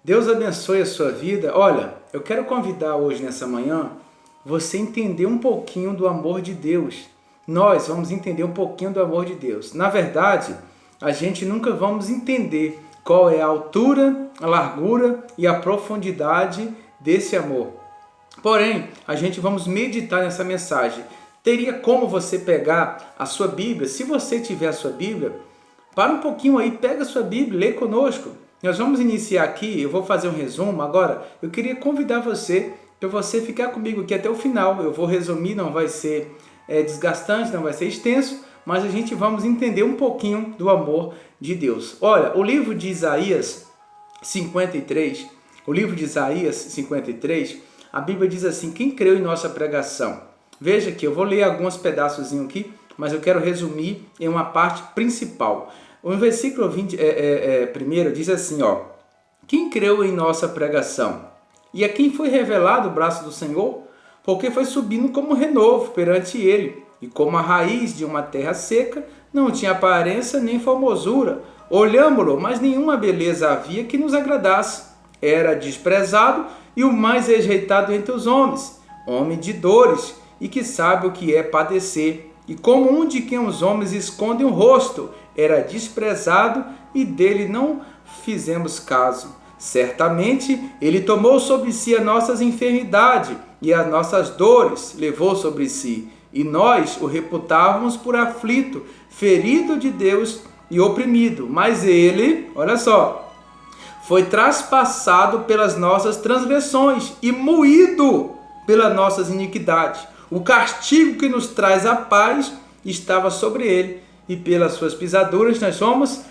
Deus abençoe a sua vida. Olha, eu quero convidar hoje nessa manhã você entender um pouquinho do amor de Deus. Nós vamos entender um pouquinho do amor de Deus. Na verdade, a gente nunca vamos entender qual é a altura, a largura e a profundidade desse amor. Porém, a gente vamos meditar nessa mensagem. Teria como você pegar a sua Bíblia? Se você tiver a sua Bíblia, para um pouquinho aí, pega a sua Bíblia, lê conosco. Nós vamos iniciar aqui, eu vou fazer um resumo. Agora, eu queria convidar você, para você ficar comigo aqui até o final. Eu vou resumir, não vai ser desgastante, não vai ser extenso, mas a gente vamos entender um pouquinho do amor de Deus. Olha, o livro de Isaías 53, a Bíblia diz assim: quem creu em nossa pregação? Veja aqui, eu vou ler alguns pedaços aqui, mas eu quero resumir em uma parte principal. O versículo 1 diz assim, quem creu em nossa pregação? E a quem foi revelado o braço do Senhor? Porque foi subindo como renovo perante ele, e como a raiz de uma terra seca, não tinha aparência nem formosura. Olhámo-lo, mas nenhuma beleza havia que nos agradasse. Era desprezado e o mais rejeitado entre os homens, homem de dores, e que sabe o que é padecer. E como um de quem os homens escondem o rosto, era desprezado e dele não fizemos caso. Certamente ele tomou sobre si as nossas enfermidades e as nossas dores levou sobre si. E nós o reputávamos por aflito, ferido de Deus e oprimido. Mas ele, olha só, foi traspassado pelas nossas transgressões e moído pelas nossas iniquidades. O castigo que nos traz a paz estava sobre ele, e pelas suas pisaduras nós somos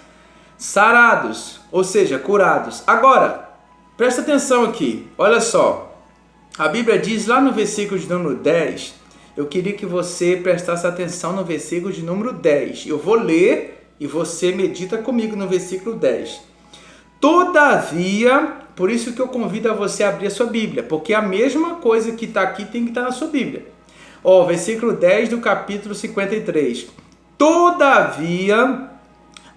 sarados, ou seja, curados. Agora, presta atenção aqui, olha só. A Bíblia diz lá no versículo de número 10, eu queria que você prestasse atenção no versículo de número 10. Eu vou ler e você medita comigo no versículo 10. Todavia, por isso que eu convido a você a abrir a sua Bíblia, porque a mesma coisa que está aqui tem que estar na sua Bíblia. Versículo 10 do capítulo 53. Todavia,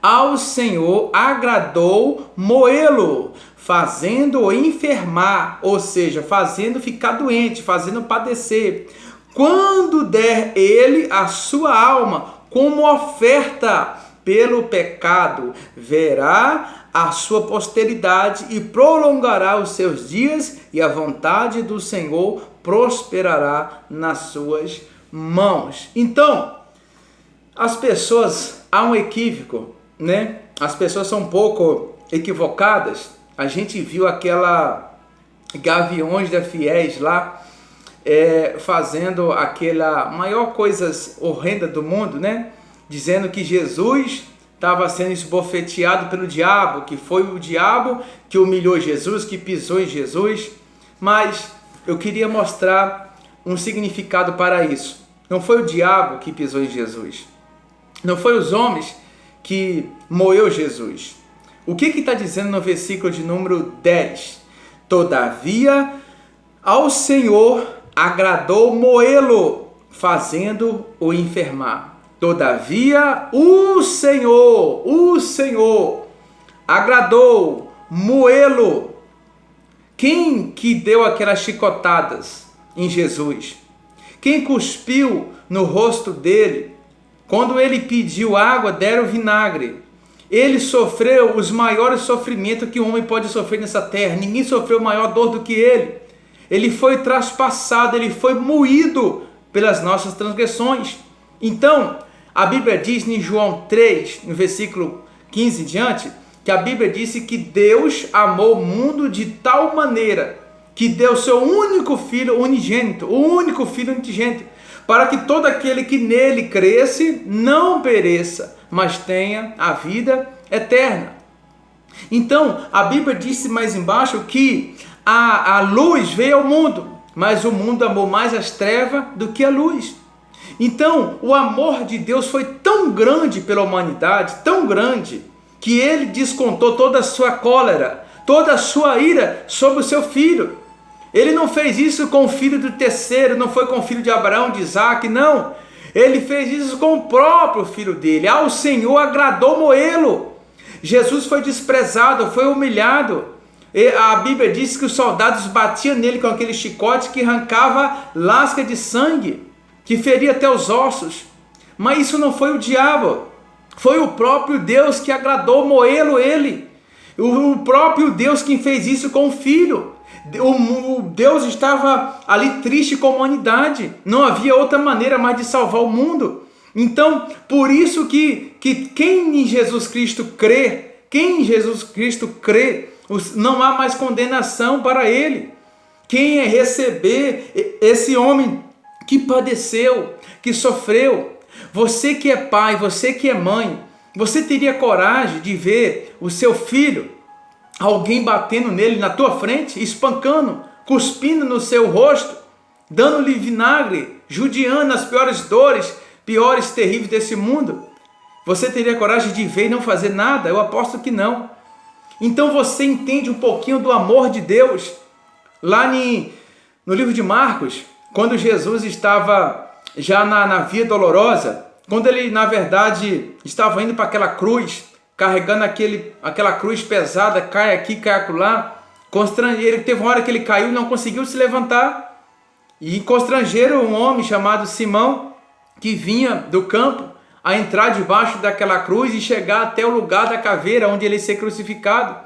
ao Senhor agradou moê-lo, fazendo-o enfermar, ou seja, fazendo ficar doente, fazendo padecer. Quando der ele a sua alma como oferta pelo pecado, verá a sua posteridade e prolongará os seus dias, e a vontade do Senhor prosperará nas suas mãos. Então, as pessoas, há um equívoco, né? As pessoas são um pouco equivocadas. A gente viu aquela Gaviões da Fiéis lá, fazendo aquela maior coisa horrenda do mundo, né? Dizendo que Jesus estava sendo esbofeteado pelo diabo, que foi o diabo que humilhou Jesus, que pisou em Jesus. Mas eu queria mostrar um significado para isso. Não foi o diabo que pisou em Jesus. Não foi os homens que moeu Jesus. O que está dizendo no versículo de número 10? Todavia, ao Senhor agradou moê-lo, fazendo-o enfermar. Todavia, o Senhor agradou moê-lo. Quem que deu aquelas chicotadas em Jesus? Quem cuspiu no rosto dele? Quando ele pediu água, deram vinagre. Ele sofreu os maiores sofrimentos que um homem pode sofrer nessa terra. Ninguém sofreu maior dor do que ele. Ele foi traspassado, ele foi moído pelas nossas transgressões. Então, a Bíblia diz em João 3, no versículo 15 em diante, que a Bíblia disse que Deus amou o mundo de tal maneira que deu seu único filho unigênito, para que todo aquele que nele cresce não pereça, mas tenha a vida eterna. Então, a Bíblia disse mais embaixo que a luz veio ao mundo, mas o mundo amou mais as trevas do que a luz. Então, o amor de Deus foi tão grande pela humanidade, tão grande, que ele descontou toda a sua cólera, toda a sua ira sobre o seu filho. Ele não fez isso com o filho do terceiro, não foi com o filho de Abraão, de Isaac, não. Ele fez isso com o próprio filho dele. Ao Senhor agradou moê-lo. Jesus foi desprezado, foi humilhado. A Bíblia diz que os soldados batiam nele com aquele chicote que arrancava lasca de sangue, que feria até os ossos. Mas isso não foi o diabo, foi o próprio Deus que agradou moê-lo ele. O próprio Deus quem fez isso com o Filho. O Deus estava ali triste com a humanidade. Não havia outra maneira mais de salvar o mundo. Então, por isso que quem em Jesus Cristo crê, não há mais condenação para ele. Quem é receber esse homem que padeceu, que sofreu. Você que é pai, você que é mãe, você teria coragem de ver o seu filho, alguém batendo nele na tua frente, espancando, cuspindo no seu rosto, dando-lhe vinagre, judiando as piores dores, piores, terríveis desse mundo? Você teria coragem de ver e não fazer nada? Eu aposto que não. Então você entende um pouquinho do amor de Deus. Lá no livro de Marcos, quando Jesus estava já na via dolorosa, quando ele na verdade estava indo para aquela cruz, carregando aquela cruz pesada, cai aqui, cai acolá, ele teve uma hora que ele caiu e não conseguiu se levantar, e constrangeram um homem chamado Simão, que vinha do campo, a entrar debaixo daquela cruz e chegar até o lugar da caveira, onde ele ia ser crucificado.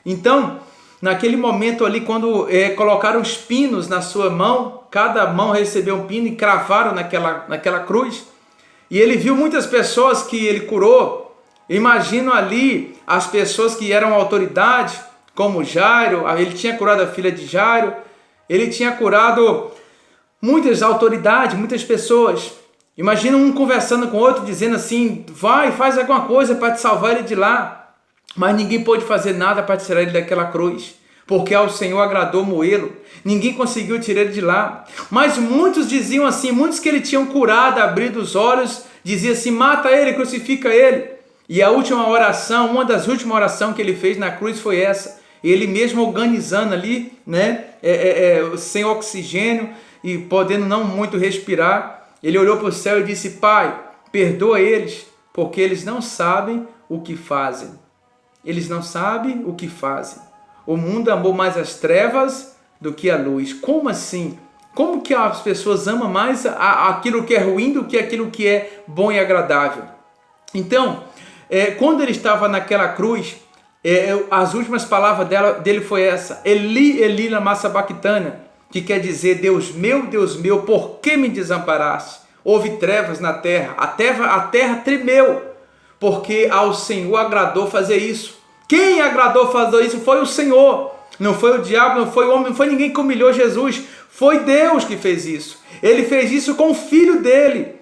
Então, naquele momento ali, quando colocaram os pinos na sua mão, cada mão recebeu um pino e cravaram naquela cruz, e ele viu muitas pessoas que ele curou. Imagino ali as pessoas que eram autoridade, como Jairo. Ele tinha curado a filha de Jairo, ele tinha curado muitas autoridades, muitas pessoas. Imagina um conversando com o outro, dizendo assim: vai, faz alguma coisa para te salvar ele de lá. Mas ninguém pôde fazer nada para tirar ele daquela cruz, porque ao Senhor agradou moê-lo. Ninguém conseguiu tirar ele de lá. Mas muitos diziam assim, muitos que ele tinham curado, abrido os olhos, diziam assim: mata ele, crucifica ele. E a última oração, uma das últimas orações que ele fez na cruz foi essa. Ele mesmo organizando ali, né, sem oxigênio e podendo não muito respirar, ele olhou para o céu e disse: Pai, perdoa eles, porque eles não sabem o que fazem. Eles não sabem o que fazem. O mundo amou mais as trevas do que a luz. Como assim? Como que as pessoas amam mais aquilo que é ruim do que aquilo que é bom e agradável? Então, quando ele estava naquela cruz, as últimas palavras dele foi essa: Eli, Eli, lama sabachthani, que quer dizer: Deus meu, por que me desamparaste? Houve trevas na terra, a terra tremeu, porque ao Senhor agradou fazer isso. Quem agradou fazer isso foi o Senhor, não foi o diabo, não foi o homem, não foi ninguém que humilhou Jesus, foi Deus que fez isso. Ele fez isso com o Filho dele.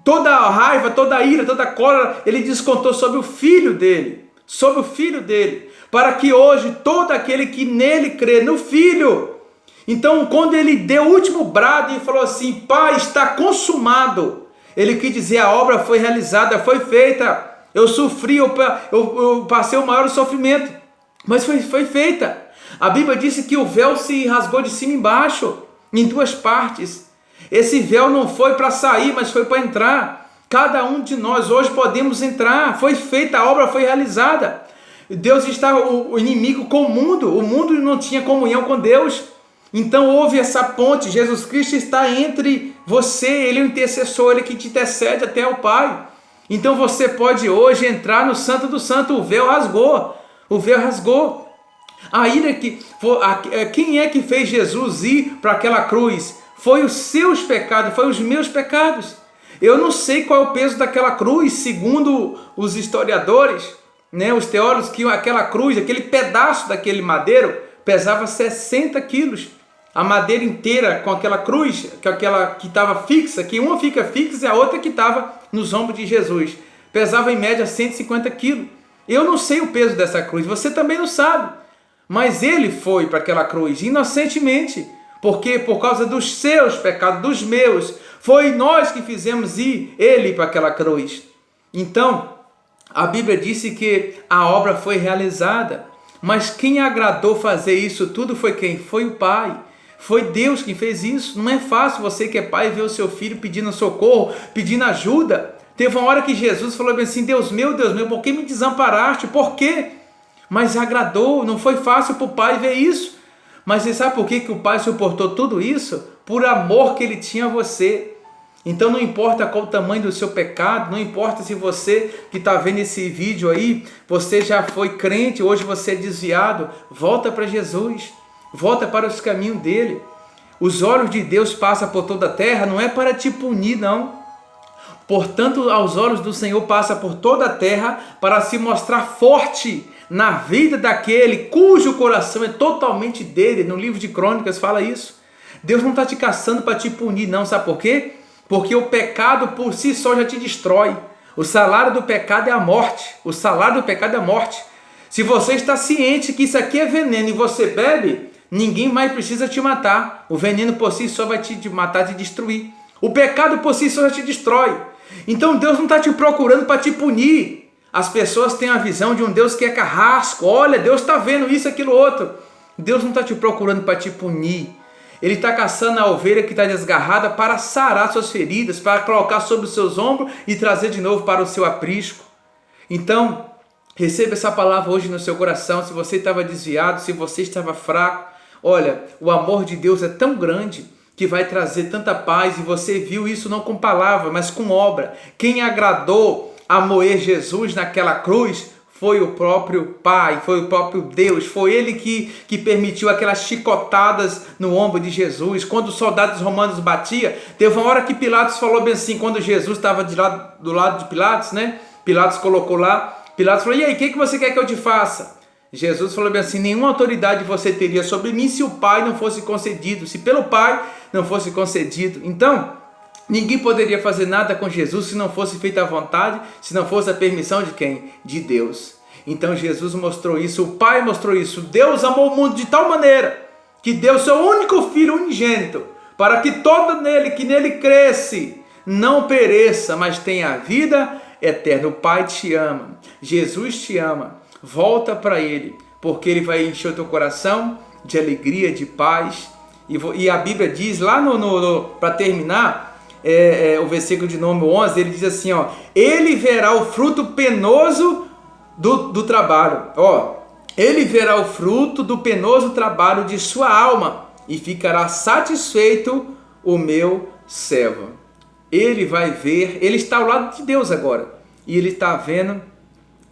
Toda a raiva, toda a ira, toda a cólera, ele descontou sobre o Filho dele, para que hoje todo aquele que nele crê, no Filho. Então, quando ele deu o último brado e falou assim: Pai, está consumado, ele quis dizer: a obra foi realizada, foi feita. Eu sofri, eu passei o maior sofrimento, mas foi feita. A Bíblia disse que o véu se rasgou de cima e embaixo, em duas partes. Esse véu não foi para sair, mas foi para entrar. Cada um de nós hoje podemos entrar. Foi feita, a obra foi realizada. Deus está, o inimigo com o mundo não tinha comunhão com Deus. Então houve essa ponte. Jesus Cristo está entre você, ele é o intercessor, ele que te intercede até o Pai. Então você pode hoje entrar no Santo do Santo. O véu rasgou. Quem é que fez Jesus ir para aquela cruz? Foi os seus pecados, foi os meus pecados. Eu não sei qual é o peso daquela cruz, segundo os historiadores, né, os teólogos, que aquela cruz, aquele pedaço daquele madeiro, pesava 60 quilos. A madeira inteira com aquela cruz, aquela que estava fixa, que uma fica fixa e a outra que estava nos ombros de Jesus, pesava em média 150 quilos. Eu não sei o peso dessa cruz, você também não sabe. Mas ele foi para aquela cruz inocentemente, porque por causa dos seus pecados, dos meus, foi nós que fizemos ir ele para aquela cruz. Então, a Bíblia disse que a obra foi realizada, mas quem agradou fazer isso tudo foi quem? Foi o Pai. Foi Deus que fez isso. Não é fácil você que é pai ver o seu filho pedindo socorro, pedindo ajuda. Teve uma hora que Jesus falou assim: Deus meu, por que me desamparaste? Por quê? Mas agradou, não foi fácil para o pai ver isso. Mas você sabe por que o pai suportou tudo isso? Por amor que ele tinha a você. Então não importa qual o tamanho do seu pecado, não importa se você que está vendo esse vídeo aí, você já foi crente, hoje você é desviado, volta para Jesus, volta para os caminhos dele. Os olhos de Deus passam por toda a terra, não é para te punir não. Portanto, aos olhos do Senhor passa por toda a terra para se mostrar forte na vida daquele cujo coração é totalmente dele. No livro de Crônicas fala isso. Deus não está te caçando para te punir não, sabe por quê? Porque o pecado por si só já te destrói. O salário do pecado é a morte. O salário do pecado é a morte. Se você está ciente que isso aqui é veneno e você bebe, ninguém mais precisa te matar. O veneno por si só vai te matar, te destruir. O pecado por si só já te destrói. Então Deus não está te procurando para te punir. As pessoas têm a visão de um Deus que é carrasco. Olha, Deus está vendo isso, aquilo, outro. Deus não está te procurando para te punir. Ele está caçando a ovelha que está desgarrada para sarar suas feridas, para colocar sobre os seus ombros e trazer de novo para o seu aprisco. Então, receba essa palavra hoje no seu coração. Se você estava desviado, se você estava fraco, olha, o amor de Deus é tão grande que vai trazer tanta paz, e você viu isso não com palavra, mas com obra. Quem agradou a moer Jesus naquela cruz foi o próprio Pai, foi o próprio Deus, foi Ele que permitiu aquelas chicotadas no ombro de Jesus. Quando os soldados romanos batiam, teve uma hora que Pilatos falou bem assim, quando Jesus estava do lado de Pilatos, né? Pilatos colocou lá, Pilatos falou, e aí, o que você quer que eu te faça? Jesus falou bem assim, nenhuma autoridade você teria sobre mim se o Pai não fosse concedido, se pelo Pai não fosse concedido. Então, ninguém poderia fazer nada com Jesus se não fosse feita a vontade, se não fosse a permissão de quem? De Deus. Então Jesus mostrou isso, o Pai mostrou isso. Deus amou o mundo de tal maneira que deu seu único Filho unigênito, para que todo que nele cresce não pereça, mas tenha a vida eterna. O Pai te ama, Jesus te ama. Volta para Ele, porque Ele vai encher o teu coração de alegria, de paz. E a Bíblia diz lá para terminar, o versículo de número 11, ele diz assim, ó, Ele verá o fruto penoso do trabalho, ó, Ele verá o fruto do penoso trabalho de sua alma e ficará satisfeito o meu servo. Ele vai ver, ele está ao lado de Deus agora, e ele está vendo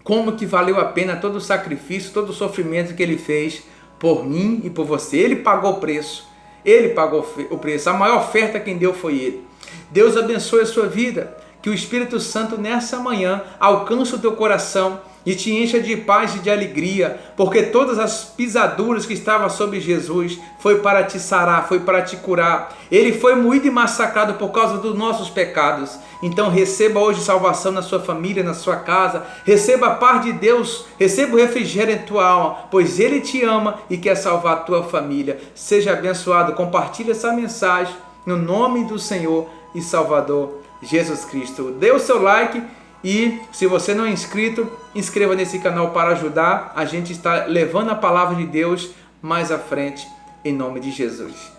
como que valeu a pena todo o sacrifício, todo o sofrimento que ele fez por mim e por você. Ele pagou o preço. Ele pagou o preço. A maior oferta quem deu foi Ele. Deus abençoe a sua vida. Que o Espírito Santo nessa manhã alcance o teu coração e te encha de paz e de alegria, porque todas as pisaduras que estavam sobre Jesus foi para te sarar, foi para te curar. Ele foi moído e massacrado por causa dos nossos pecados. Então receba hoje salvação na sua família, na sua casa. Receba a paz de Deus, receba o refrigério em tua alma, pois Ele te ama e quer salvar a tua família. Seja abençoado, compartilhe essa mensagem no nome do Senhor e Salvador Jesus Cristo. Dê o seu like e, se você não é inscrito, inscreva nesse canal para ajudar. A gente está levando a palavra de Deus mais à frente, em nome de Jesus.